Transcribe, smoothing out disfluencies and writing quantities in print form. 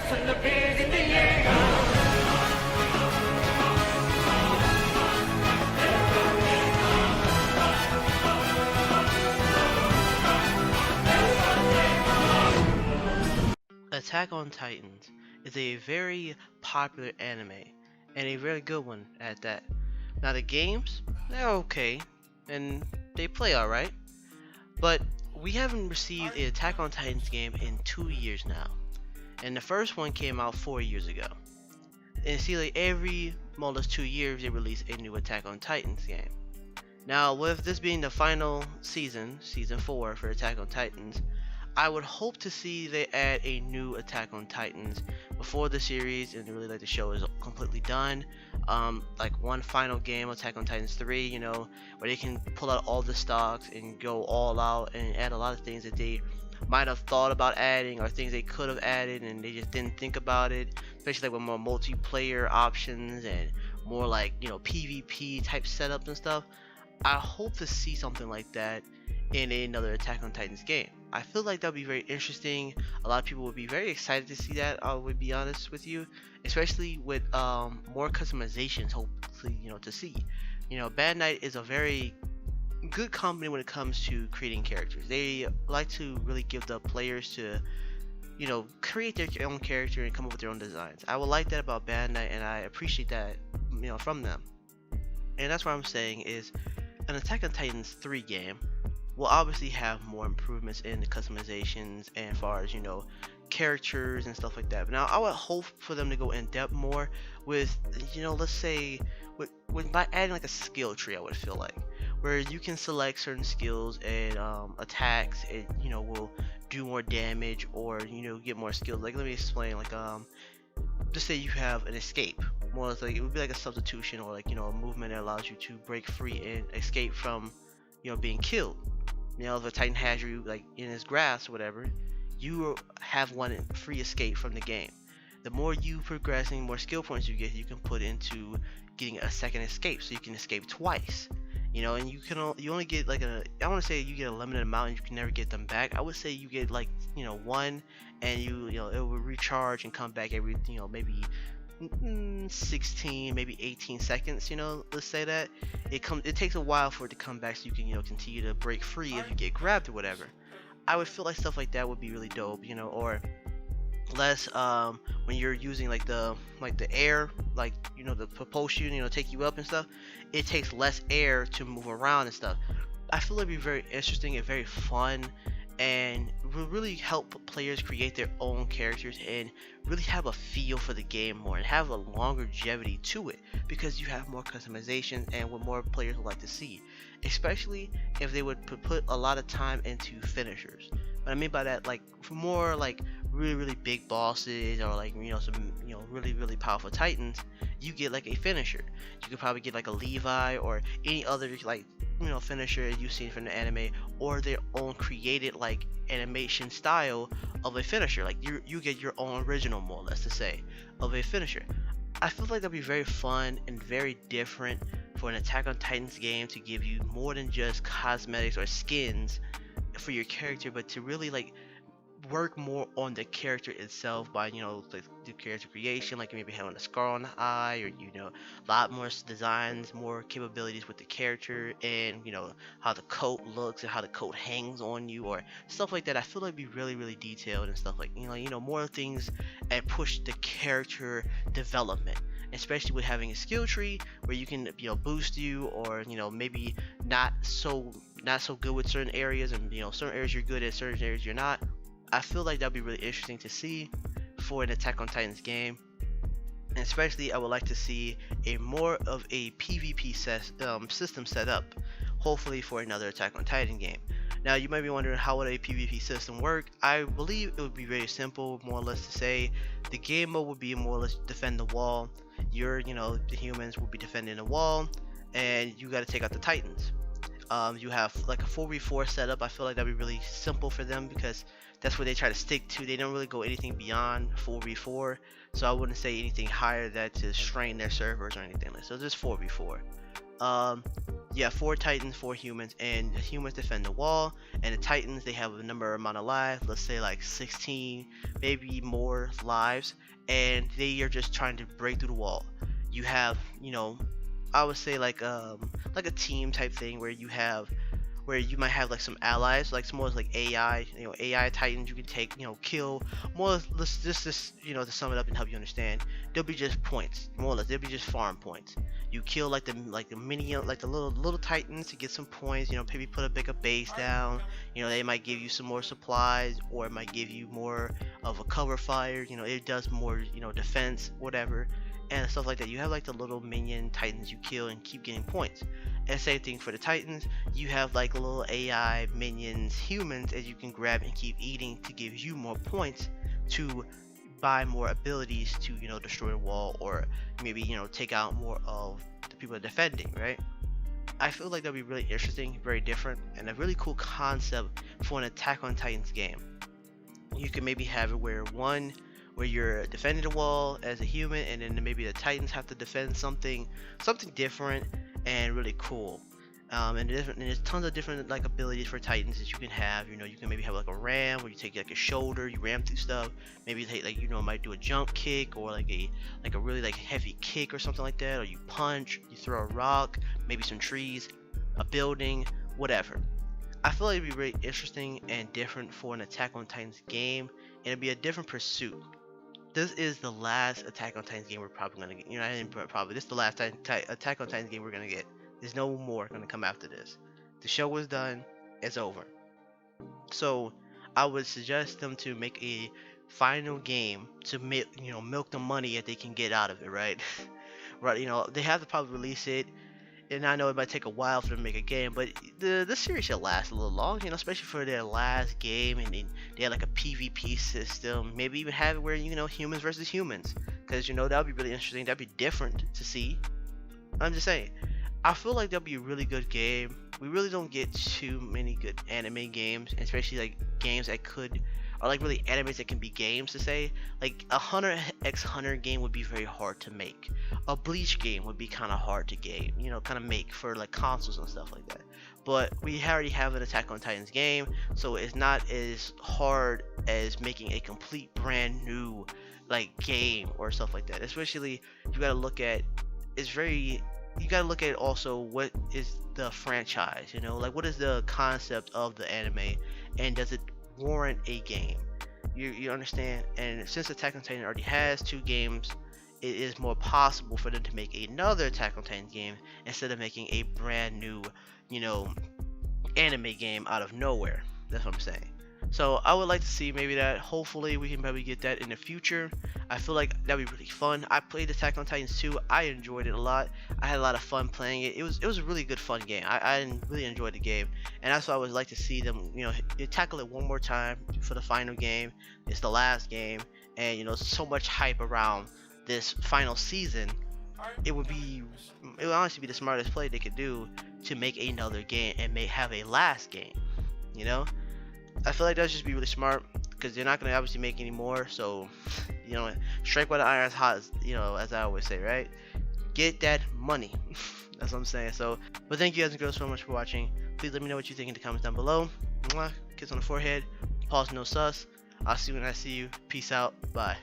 from the birds in the air. Attack on Titans is a very popular anime, and a very good one at that. Now the games, they're okay, and they play alright, but we haven't received an Attack on Titans game in 2 years now, and the first one came out 4 years ago. And it seems like every more or less 2 years they release a new Attack on Titans game. Now with this being the final season, season 4 for Attack on Titans, I would hope to see they add a new Attack on Titans before the series and really like the show is completely done. Like one final game, Attack on Titans 3, where they can pull out all the stocks and go all out and add a lot of things that they might have thought about adding or things they could have added and they just didn't think about it. Especially like with more multiplayer options and more like PvP type setups and stuff. I hope to see something like that in another Attack on Titans game. I feel like that would be very interesting. A lot of people would be very excited to see that. I would be honest with you, especially with more customizations. Hopefully, to see. Bandai is a very good company when it comes to creating characters. They like to really give the players to, create their own character and come up with their own designs. I would like that about Bandai, and I appreciate that, from them. And that's what I'm saying is, an Attack on Titans 3 game will obviously have more improvements in the customizations and as far as characters and stuff like that. But now I would hope for them to go in depth more with let's say with by adding like a skill tree. I would feel like where you can select certain skills and attacks it will do more damage or get more skills. Like let me explain, like just say you have an escape, more like it would be like a substitution or like a movement that allows you to break free and escape from being killed. If a Titan has you like in his grasp or whatever, you have one free escape from the game. The more you progressing, more skill points you get, you can put into getting a second escape, so you can escape twice. And you only get like I want to say you get a limited amount and you can never get them back. I would say you get like one, and it will recharge and come back every maybe 16 maybe 18 seconds. Let's say that it takes a while for it to come back, so you can continue to break free if you get grabbed or whatever. I would feel like stuff like that would be really dope, or less when you're using like the air, like the propulsion, take you up and stuff. It takes less air to move around and stuff. I feel it'd be very interesting and very fun, and will really help players create their own characters and really have a feel for the game more and have a longevity to it, because you have more customization and what more players would like to see, especially if they would put a lot of time into finishers. What I mean by that, like for more like really big bosses or like some really powerful titans, you get like a finisher. You could probably get like a Levi or any other like finisher you've seen from the anime, or their own created like animation style of a finisher. Like you get your own original, more or less to say, of a finisher. I feel like that'd be very fun and very different for an Attack on Titans game, to give you more than just cosmetics or skins for your character, but to really like work more on the character itself by the character creation, like maybe having a scar on the eye, or a lot more designs, more capabilities with the character, and how the coat looks and how the coat hangs on you or stuff like that. I feel like it'd be really detailed and stuff like more things and push the character development, especially with having a skill tree where you can boost you, or maybe not so good with certain areas, and certain areas you're good at, certain areas you're not. I feel like that'd be really interesting to see for an Attack on Titans game, and especially I would like to see a more of a PvP system set up, hopefully for another Attack on Titan game. Now you might be wondering, how would a PvP system work? I believe it would be very simple, more or less to say. The game mode would be more or less defend the wall. The humans will be defending the wall, and you got to take out the Titans. You have like a 4v4 setup. I feel like that'd be really simple for them, because that's what they try to stick to. They don't really go anything beyond 4v4, so I wouldn't say anything higher that to strain their servers or anything like that. So just 4v4. Um, you have 4 Titans, 4 humans, and the humans defend the wall, and the Titans they have a number amount of lives, let's say like 16, maybe more lives, and they are just trying to break through the wall. You have, I would say like a team type thing where you might have like some allies, like some more like AI, AI Titans you can take, kill more or less, let's just, to sum it up and help you understand, they'll be just points, more or less, they'll be just farm points. You kill like the minion, like the little Titans to get some points, maybe put a bigger base down, they might give you some more supplies, or it might give you more of a cover fire, it does more, defense, whatever, and stuff like that. You have like the little minion Titans you kill and keep getting points. And same thing for the Titans, you have like little AI minions, humans, as you can grab and keep eating to give you more points to buy more abilities to, destroy the wall, or maybe, take out more of the people defending, right? I feel like that'd be really interesting, very different, and a really cool concept for an Attack on Titans game. You can maybe have it where you're defending the wall as a human, and then maybe the Titans have to defend something different and really cool. And there's tons of different like abilities for Titans that you can have. You can maybe have like a ram where you take like a shoulder, you ram through stuff. Maybe you take like might do a jump kick, or like a really like heavy kick or something like that. Or you punch, you throw a rock, maybe some trees, a building, whatever. I feel like it'd be really interesting and different for an Attack on Titans game, and it'd be a different pursuit. This is the last Attack on Titans game we're probably gonna get. I didn't probably. This is the last Attack on Titans game we're gonna get. There's no more gonna come after this. The show was done. It's over. So I would suggest them to make a final game to milk the money that they can get out of it, right? Right. They have to probably release it, and I know it might take a while for them to make a game, but the series should last a little long, especially for their last game, and they had like a PvP system, maybe even have it where humans versus humans, because that would be really interesting. That'd be different to see. I'm just saying, I feel like that'd be a really good game. We really don't get too many good anime games, especially like games that could, or like really animes that can be games to say. Like a Hunter x Hunter game would be very hard to make. A Bleach game would be kind of hard to game, kind of make for like consoles and stuff like that. But we already have an Attack on Titans game, so it's not as hard as making a complete brand new like game or stuff like that. Especially you gotta look at, it's very, you gotta look at also what is the franchise, like what is the concept of the anime, and does it warrant a game? You understand? And since Attack on Titan already has 2 games, it is more possible for them to make another Attack on Titan game instead of making a brand new, anime game out of nowhere. That's what I'm saying. So I would like to see maybe that. Hopefully we can maybe get that in the future. I feel like that'd be really fun. I played Attack on Titans 2. I enjoyed it a lot. I had a lot of fun playing it. It was a really good fun game. I really enjoyed the game, and that's why I would like to see them tackle it one more time for the final game. It's the last game, and so much hype around this final season. It would honestly be the smartest play they could do to make another game and have a last game. I feel like that'd just be really smart, because they're not gonna obviously make any more. So, strike while the iron's hot, as I always say, right? Get that money. That's what I'm saying. So, but thank you guys and girls so much for watching. Please let me know what you think in the comments down below. Mwah, kiss on the forehead. Pause, no sus. I'll see you when I see you. Peace out. Bye.